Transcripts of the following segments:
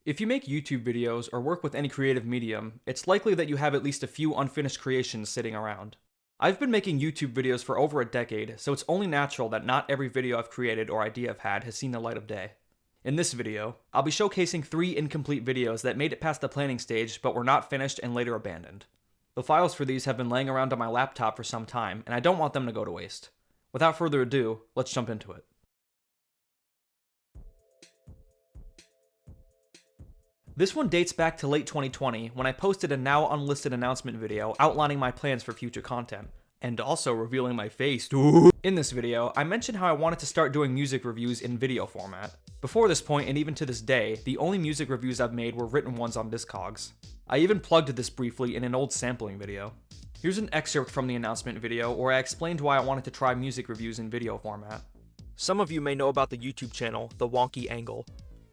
If you make YouTube videos or work with any creative medium, it's likely that you have at least a few unfinished creations sitting around. I've been making YouTube videos for over a decade, so it's only natural that not every video I've created or idea I've had has seen the light of day. In this video, I'll be showcasing 3 incomplete videos that made it past the planning stage but were not finished and later abandoned. The files for these have been laying around on my laptop for some time, and I don't want them to go to waste. Without further ado, let's jump into it. This one dates back to late 2020 when I posted a now unlisted announcement video outlining my plans for future content, and also revealing my face. In this video, I mentioned how I wanted to start doing music reviews in video format. Before this point, and even to this day, the only music reviews I've made were written ones on Discogs. I even plugged this briefly in an old sampling video. Here's an excerpt from the announcement video where I explained why I wanted to try music reviews in video format. Some of you may know about the YouTube channel, The Wonky Angle.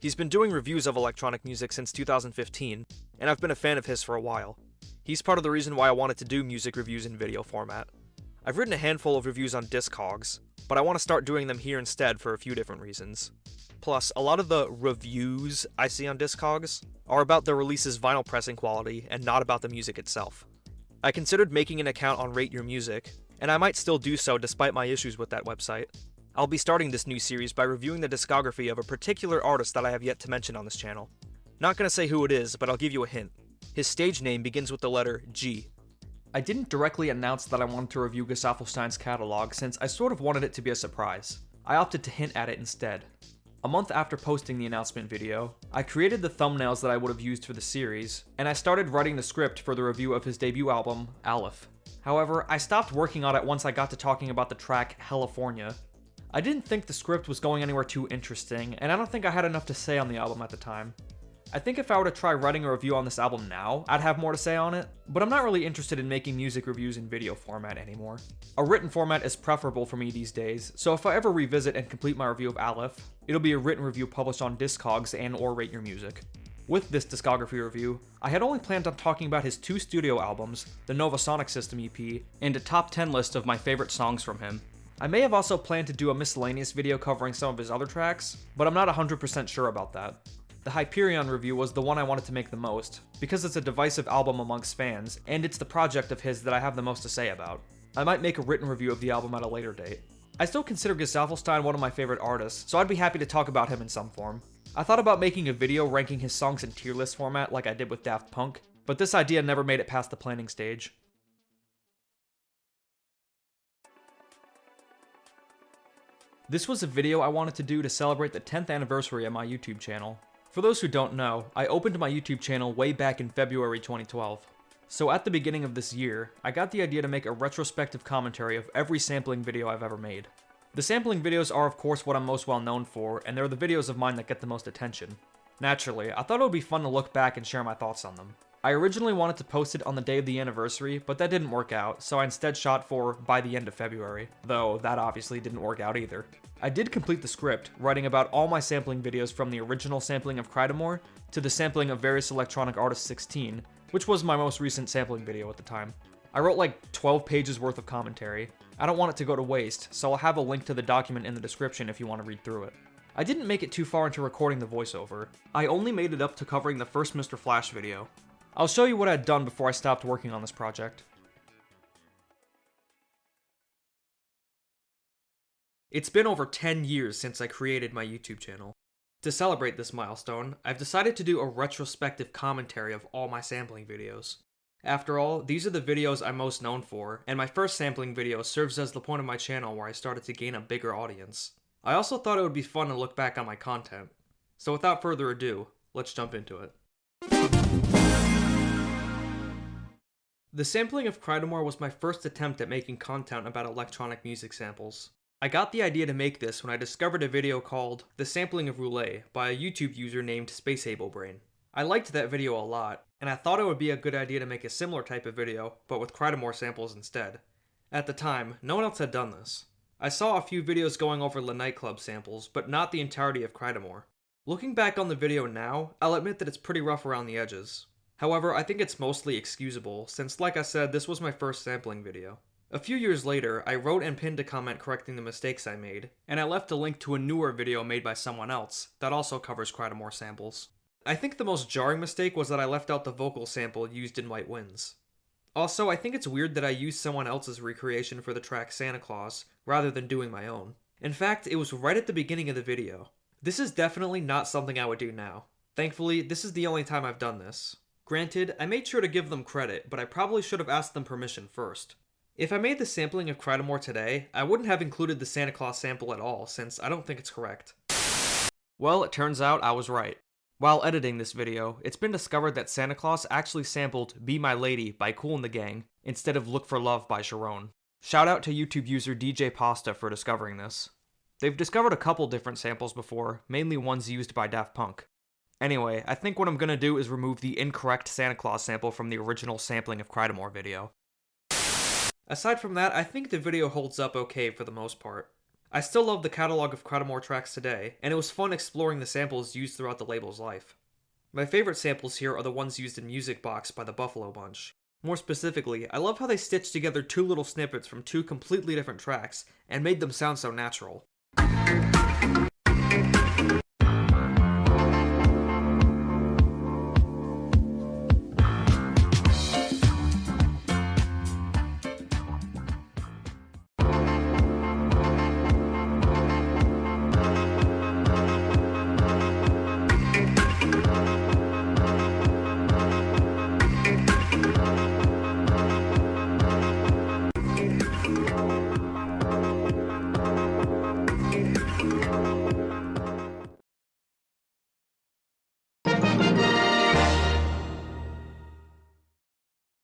He's been doing reviews of electronic music since 2015, and I've been a fan of his for a while. He's part of the reason why I wanted to do music reviews in video format. I've written a handful of reviews on Discogs, but I want to start doing them here instead for a few different reasons. Plus, a lot of the reviews I see on Discogs are about the release's vinyl pressing quality and not about the music itself. I considered making an account on Rate Your Music, and I might still do so despite my issues with that website. I'll be starting this new series by reviewing the discography of a particular artist that I have yet to mention on this channel. Not gonna say who it is, but I'll give you a hint. His stage name begins with the letter G. I didn't directly announce that I wanted to review Gesaffelstein's catalog since I sort of wanted it to be a surprise. I opted to hint at it instead. A month after posting the announcement video, I created the thumbnails that I would have used for the series, and I started writing the script for the review of his debut album, Aleph. However, I stopped working on it once I got to talking about the track California. I didn't think the script was going anywhere too interesting, and I don't think I had enough to say on the album at the time. I think if I were to try writing a review on this album now, I'd have more to say on it, but I'm not really interested in making music reviews in video format anymore. A written format is preferable for me these days, so if I ever revisit and complete my review of Aleph, it'll be a written review published on Discogs and or Rate Your Music. With this discography review, I had only planned on talking about his 2 studio albums, the Nova Sonic System EP, and a top 10 list of my favorite songs from him. I may have also planned to do a miscellaneous video covering some of his other tracks, but I'm not 100% sure about that. The Hyperion review was the one I wanted to make the most, because it's a divisive album amongst fans, and it's the project of his that I have the most to say about. I might make a written review of the album at a later date. I still consider Gesaffelstein one of my favorite artists, so I'd be happy to talk about him in some form. I thought about making a video ranking his songs in tier list format like I did with Daft Punk, but this idea never made it past the planning stage. This was a video I wanted to do to celebrate the 10th anniversary of my YouTube channel. For those who don't know, I opened my YouTube channel way back in February 2012. So at the beginning of this year, I got the idea to make a retrospective commentary of every sampling video I've ever made. The sampling videos are of course what I'm most well known for, and they're the videos of mine that get the most attention. Naturally, I thought it would be fun to look back and share my thoughts on them. I originally wanted to post it on the day of the anniversary, but that didn't work out, so I instead shot for by the end of February, though that obviously didn't work out either. I did complete the script, writing about all my sampling videos from the original sampling of Crydomore to the sampling of Various Electronic Artists 16, which was my most recent sampling video at the time. I wrote like 12 pages worth of commentary. I don't want it to go to waste, so I'll have a link to the document in the description if you want to read through it. I didn't make it too far into recording the voiceover. I only made it up to covering the first Mr. Flash video. I'll show you what I'd done before I stopped working on this project. It's been over 10 years since I created my YouTube channel. To celebrate this milestone, I've decided to do a retrospective commentary of all my sampling videos. After all, these are the videos I'm most known for, and my first sampling video serves as the point of my channel where I started to gain a bigger audience. I also thought it would be fun to look back on my content. So without further ado, let's jump into it. The sampling of Crydomore was my first attempt at making content about electronic music samples. I got the idea to make this when I discovered a video called The Sampling of Roulette by a YouTube user named SpaceAbleBrain. I liked that video a lot, and I thought it would be a good idea to make a similar type of video, but with Crydomore samples instead. At the time, no one else had done this. I saw a few videos going over the nightclub samples, but not the entirety of Crydomore. Looking back on the video now, I'll admit that it's pretty rough around the edges. However, I think it's mostly excusable, since like I said, this was my first sampling video. A few years later, I wrote and pinned a comment correcting the mistakes I made, and I left a link to a newer video made by someone else that also covers Crydomore samples. I think the most jarring mistake was that I left out the vocal sample used in White Winds. Also, I think it's weird that I used someone else's recreation for the track Santa Claus, rather than doing my own. In fact, it was right at the beginning of the video. This is definitely not something I would do now. Thankfully, this is the only time I've done this. Granted, I made sure to give them credit, but I probably should have asked them permission first. If I made the sampling of Crytamore today, I wouldn't have included the Santa Claus sample at all, since I don't think it's correct. Well, it turns out I was right. While editing this video, it's been discovered that Santa Claus actually sampled Be My Lady by Kool and the Gang, instead of Look for Love by Sharon. Shout out to YouTube user DJ Pasta for discovering this. They've discovered a couple different samples before, mainly ones used by Daft Punk. Anyway, I think what I'm gonna do is remove the incorrect Santa Claus sample from the original sampling of Crytamore video. Aside from that, I think the video holds up okay for the most part. I still love the catalog of Crytamore tracks today, and it was fun exploring the samples used throughout the label's life. My favorite samples here are the ones used in Music Box by the Buffalo Bunch. More specifically, I love how they stitched together two little snippets from two completely different tracks, and made them sound so natural.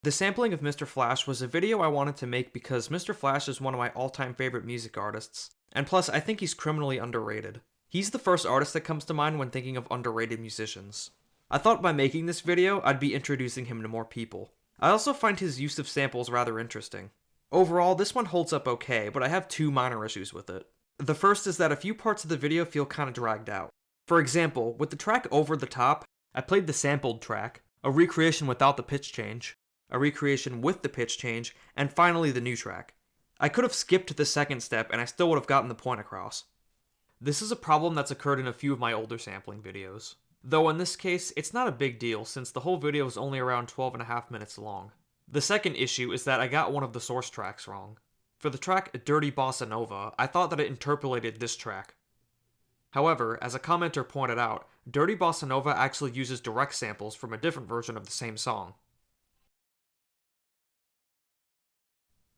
The sampling of Mr. Flash was a video I wanted to make because Mr. Flash is one of my all-time favorite music artists, and plus I think he's criminally underrated. He's the first artist that comes to mind when thinking of underrated musicians. I thought by making this video, I'd be introducing him to more people. I also find his use of samples rather interesting. Overall, this one holds up okay, but I have two minor issues with it. The first is that a few parts of the video feel kinda dragged out. For example, with the track Over the Top, I played the sampled track, a recreation without the pitch change, a recreation with the pitch change, and finally the new track. I could have skipped the second step and I still would have gotten the point across. This is a problem that's occurred in a few of my older sampling videos. Though in this case, it's not a big deal since the whole video is only around 12.5 minutes long. The second issue is that I got one of the source tracks wrong. For the track Dirty Bossa Nova, I thought that it interpolated this track. However, as a commenter pointed out, Dirty Bossa Nova actually uses direct samples from a different version of the same song.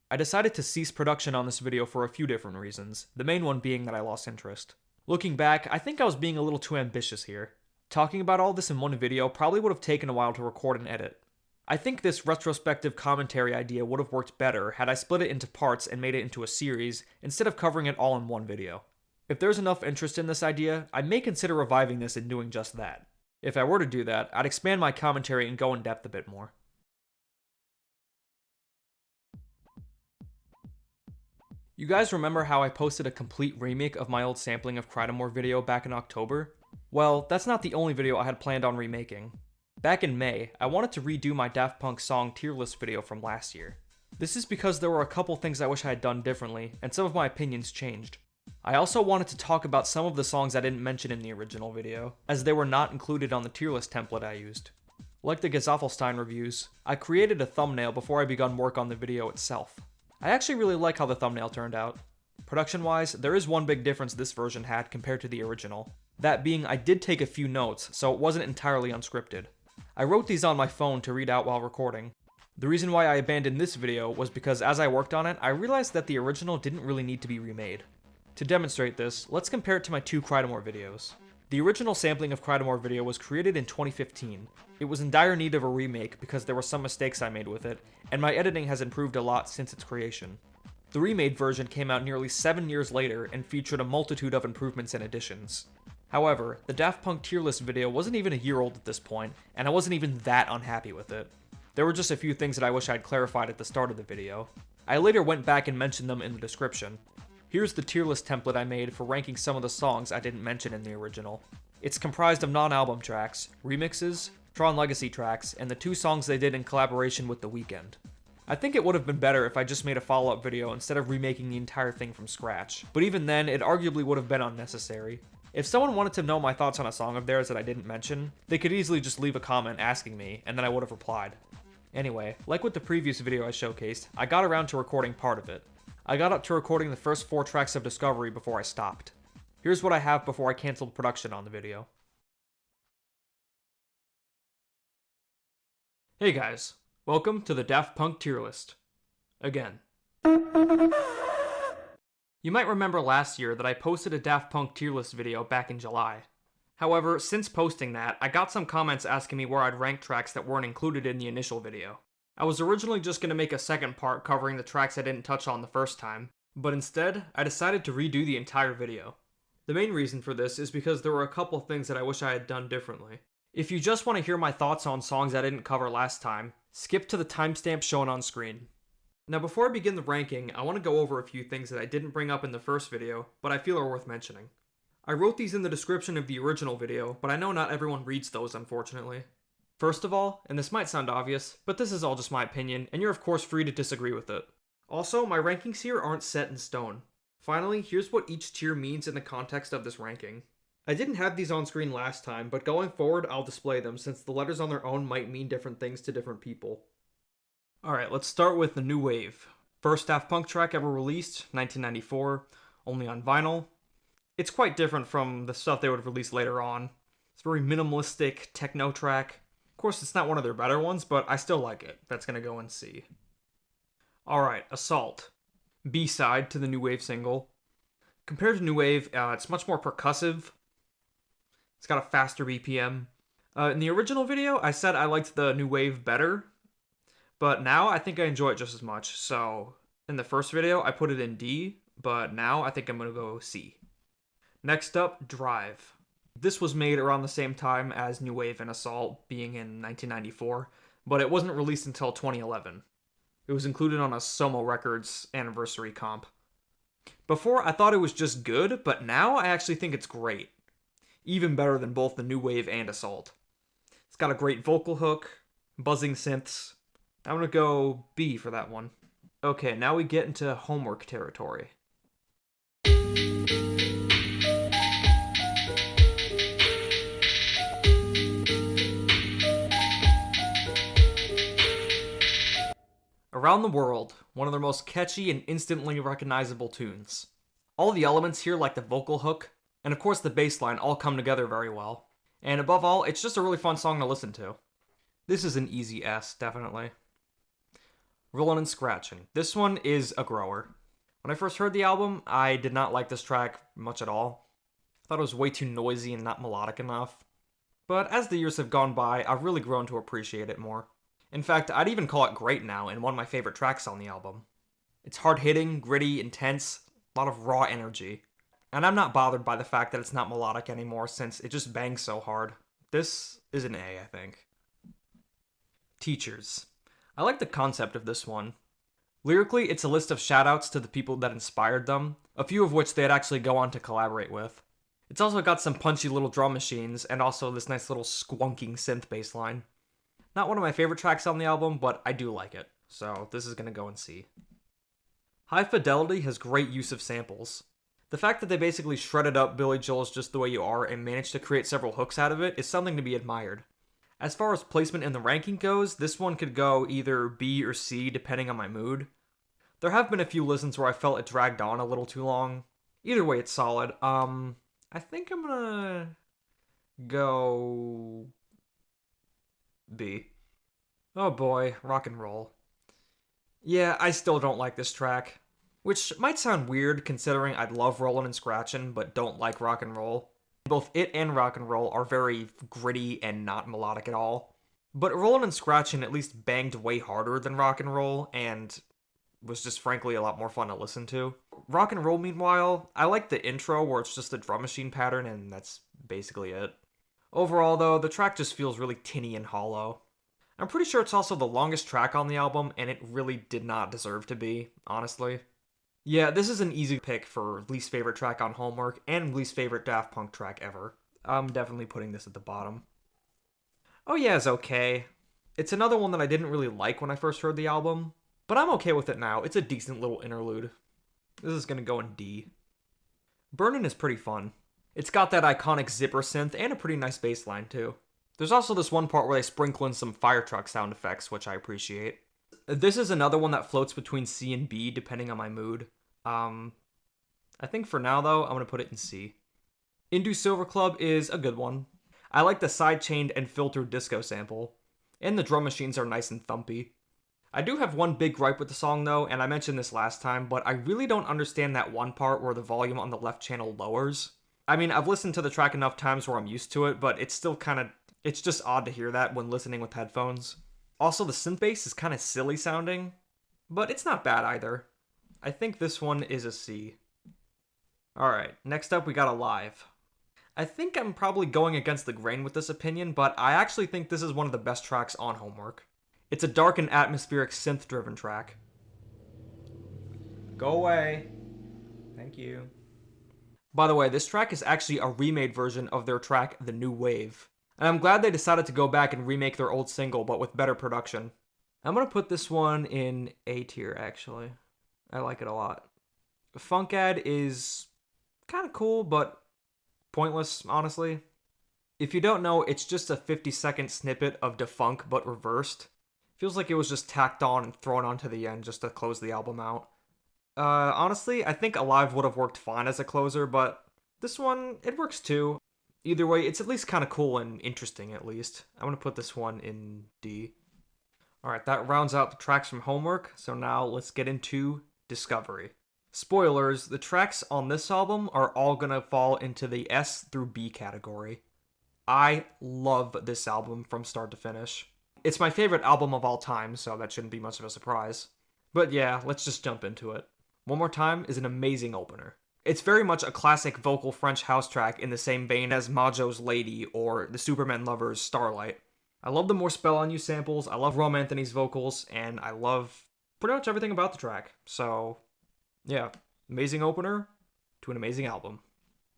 I decided to cease production on this video for a few different reasons, the main one being that I lost interest. Looking back, I think I was being a little too ambitious here. Talking about all this in one video probably would have taken a while to record and edit. I think this retrospective commentary idea would have worked better had I split it into parts and made it into a series, instead of covering it all in one video. If there's enough interest in this idea, I may consider reviving this and doing just that. If I were to do that, I'd expand my commentary and go in depth a bit more. You guys remember how I posted a complete remake of my old sampling of Crytamore video back in October? Well, that's not the only video I had planned on remaking. Back in May, I wanted to redo my Daft Punk song tier list video from last year. This is because there were a couple things I wish I had done differently, and some of my opinions changed. I also wanted to talk about some of the songs I didn't mention in the original video, as they were not included on the tier list template I used. Like the Gesaffelstein reviews, I created a thumbnail before I begun work on the video itself. I actually really like how the thumbnail turned out. Production-wise, there is one big difference this version had compared to the original. That being, I did take a few notes, so it wasn't entirely unscripted. I wrote these on my phone to read out while recording. The reason why I abandoned this video was because as I worked on it, I realized that the original didn't really need to be remade. To demonstrate this, let's compare it to my two Crytamore videos. The original sampling of Crytamore video was created in 2015. It was in dire need of a remake because there were some mistakes I made with it, and my editing has improved a lot since its creation. The remade version came out nearly 7 years later and featured a multitude of improvements and additions. However, the Daft Punk tier list video wasn't even a year old at this point, and I wasn't even that unhappy with it. There were just a few things that I wish I'd clarified at the start of the video. I later went back and mentioned them in the description. Here's the tier list template I made for ranking some of the songs I didn't mention in the original. It's comprised of non-album tracks, remixes, Tron Legacy tracks, and the 2 songs they did in collaboration with The Weeknd. I think it would have been better if I just made a follow-up video instead of remaking the entire thing from scratch, but even then, it arguably would have been unnecessary. If someone wanted to know my thoughts on a song of theirs that I didn't mention, they could easily just leave a comment asking me, and then I would have replied. Anyway, like with the previous video I showcased, I got around to recording part of it. I got up to recording the first 4 tracks of Discovery before I stopped. Here's what I have before I canceled production on the video. Hey guys, welcome to the Daft Punk tier list. Again. You might remember last year that I posted a Daft Punk tier list video back in July. However, since posting that, I got some comments asking me where I'd rank tracks that weren't included in the initial video. I was originally just going to make a second part covering the tracks I didn't touch on the first time, but instead, I decided to redo the entire video. The main reason for this is because there were a couple things that I wish I had done differently. If you just want to hear my thoughts on songs I didn't cover last time, skip to the timestamp shown on screen. Now before I begin the ranking, I want to go over a few things that I didn't bring up in the first video, but I feel are worth mentioning. I wrote these in the description of the original video, but I know not everyone reads those, unfortunately. First of all, and this might sound obvious, but this is all just my opinion, and you're of course free to disagree with it. Also, my rankings here aren't set in stone. Finally, here's what each tier means in the context of this ranking. I didn't have these on screen last time, but going forward I'll display them since the letters on their own might mean different things to different people. Alright, let's start with the new wave. First Daft Punk track ever released, 1994, only on vinyl. It's quite different from the stuff they would release later on. It's a very minimalistic techno track. Of course, it's not one of their better ones, but I still like it. That's gonna go in C. Alright, Assault. B-side to the new wave single. Compared to new wave, it's much more percussive. It's got a faster BPM. In the original video, I said I liked the new wave better, but now I think I enjoy it just as much. So in the first video, I put it in D, but now I think I'm gonna go C. Next up, Drive. This was made around the same time as New Wave and Assault, being in 1994, but it wasn't released until 2011. It was included on a Somo Records anniversary comp. Before, I thought it was just good, but now I actually think it's great. Even better than both the New Wave and Assault. It's got a great vocal hook, buzzing synths. I'm gonna go B for that one. Okay, now we get into homework territory. Around the World, one of their most catchy and instantly recognizable tunes. All the elements here, like the vocal hook, and of course the bass line, all come together very well. And above all, it's just a really fun song to listen to. This is an easy S, definitely. Rollin' and Scratchin'. This one is a grower. When I first heard the album, I did not like this track much at all. I thought it was way too noisy and not melodic enough. But as the years have gone by, I've really grown to appreciate it more. In fact, I'd even call it great now and one of my favorite tracks on the album. It's hard-hitting, gritty, intense, a lot of raw energy. And I'm not bothered by the fact that it's not melodic anymore since it just bangs so hard. This is an A, I think. Teachers. I like the concept of this one. Lyrically, it's a list of shoutouts to the people that inspired them, a few of which they'd actually go on to collaborate with. It's also got some punchy little drum machines and also this nice little squonking synth bass line. Not one of my favorite tracks on the album, but I do like it, so this is gonna go in C. High Fidelity has great use of samples. The fact that they basically shredded up Billy Joel's Just the Way You Are and managed to create several hooks out of it is something to be admired. As far as placement in the ranking goes, this one could go either B or C depending on my mood. There have been a few listens where I felt it dragged on a little too long. Either way, it's solid. I think I'm gonna go B. Oh boy, Rock and Roll. Yeah, I still don't like this track. Which might sound weird considering I'd love Rollin' and Scratchin', but don't like Rock and Roll. Both it and Rock and Roll are very gritty and not melodic at all. But Rollin' and Scratchin' at least banged way harder than Rock and Roll, and was just frankly a lot more fun to listen to. Rock and Roll, meanwhile, I like the intro where it's just a drum machine pattern and that's basically it. Overall though, the track just feels really tinny and hollow. I'm pretty sure it's also the longest track on the album, and it really did not deserve to be, honestly. Yeah, this is an easy pick for least favorite track on Homework, and least favorite Daft Punk track ever. I'm definitely putting this at the bottom. Oh Yeah is okay. It's another one that I didn't really like when I first heard the album, but I'm okay with it now. It's a decent little interlude. This is gonna go in D. Burnin' is pretty fun. It's got that iconic zipper synth and a pretty nice bass line too. There's also this one part where they sprinkle in some fire truck sound effects, which I appreciate. This is another one that floats between C and B depending on my mood. I think for now though, I'm going to put it in C. Indu Silver Club is a good one. I like the sidechained and filtered disco sample. And the drum machines are nice and thumpy. I do have one big gripe with the song though, and I mentioned this last time, but I really don't understand that one part where the volume on the left channel lowers. I mean, I've listened to the track enough times where I'm used to it, but it's still it's just odd to hear that when listening with headphones. Also, the synth bass is kind of silly sounding, but it's not bad either. I think this one is a C. Alright, next up we got Alive. I think I'm probably going against the grain with this opinion, but I actually think this is one of the best tracks on Homework. It's a dark and atmospheric synth-driven track. Go away. Thank you. By the way, this track is actually a remade version of their track, The New Wave. And I'm glad they decided to go back and remake their old single, but with better production. I'm gonna put this one in A tier, actually. I like it a lot. Funkad is kind of cool, but pointless, honestly. If you don't know, it's just a 50-second snippet of Defunk, but reversed. Feels like it was just tacked on and thrown onto the end just to close the album out. Honestly, I think Alive would have worked fine as a closer, but this one, it works too. Either way, it's at least kind of cool and interesting, at least. I'm going to put this one in D. Alright, that rounds out the tracks from Homework, so now let's get into Discovery. Spoilers, the tracks on this album are all going to fall into the S through B category. I love this album from start to finish. It's my favorite album of all time, so that shouldn't be much of a surprise. But yeah, let's just jump into it. One More Time is an amazing opener. It's very much a classic vocal French house track in the same vein as Majo's Lady or the Superman Lovers' Starlight. I love the More Spell on You samples, I love Rom Anthony's vocals, and I love pretty much everything about the track. So, yeah, amazing opener to an amazing album.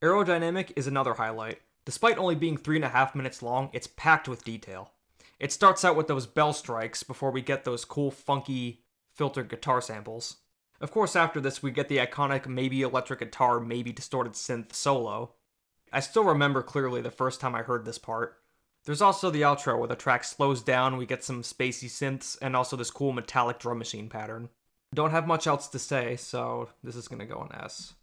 Aerodynamic is another highlight. Despite only being 3.5 minutes long, it's packed with detail. It starts out with those bell strikes before we get those cool, funky, filtered guitar samples. Of course, after this, we get the iconic maybe electric guitar, maybe distorted synth solo. I still remember clearly the first time I heard this part. There's also the outro where the track slows down, we get some spacey synths, and also this cool metallic drum machine pattern. Don't have much else to say, so this is gonna go in S.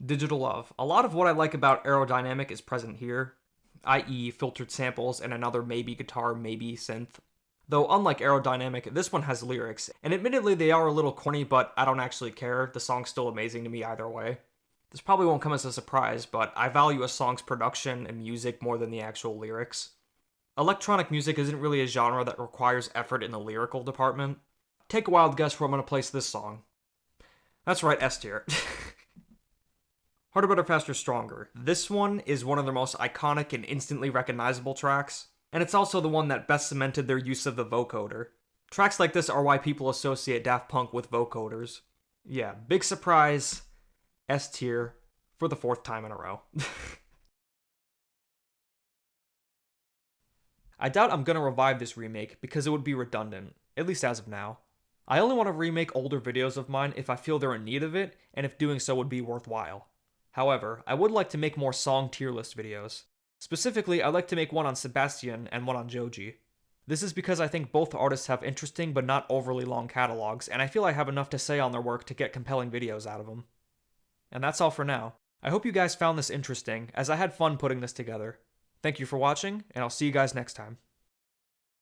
Digital Love. A lot of what I like about Aerodynamic is present here, i.e. filtered samples and another maybe guitar, maybe synth. Though unlike Aerodynamic, this one has lyrics, and admittedly they are a little corny, but I don't actually care. The song's still amazing to me either way. This probably won't come as a surprise, but I value a song's production and music more than the actual lyrics. Electronic music isn't really a genre that requires effort in the lyrical department. Take a wild guess where I'm going to place this song. That's right, S tier. Harder, Better, Faster, Stronger. This one is one of their most iconic and instantly recognizable tracks, and it's also the one that best cemented their use of the vocoder. Tracks like this are why people associate Daft Punk with vocoders. Yeah, big surprise, S tier for the 4th time in a row. I doubt I'm gonna revive this remake because it would be redundant, at least as of now. I only want to remake older videos of mine if I feel they're in need of it, and if doing so would be worthwhile. However, I would like to make more song tier list videos. Specifically, I'd like to make one on Sebastian and one on Joji. This is because I think both artists have interesting but not overly long catalogs, and I feel I have enough to say on their work to get compelling videos out of them. And that's all for now. I hope you guys found this interesting, as I had fun putting this together. Thank you for watching, and I'll see you guys next time.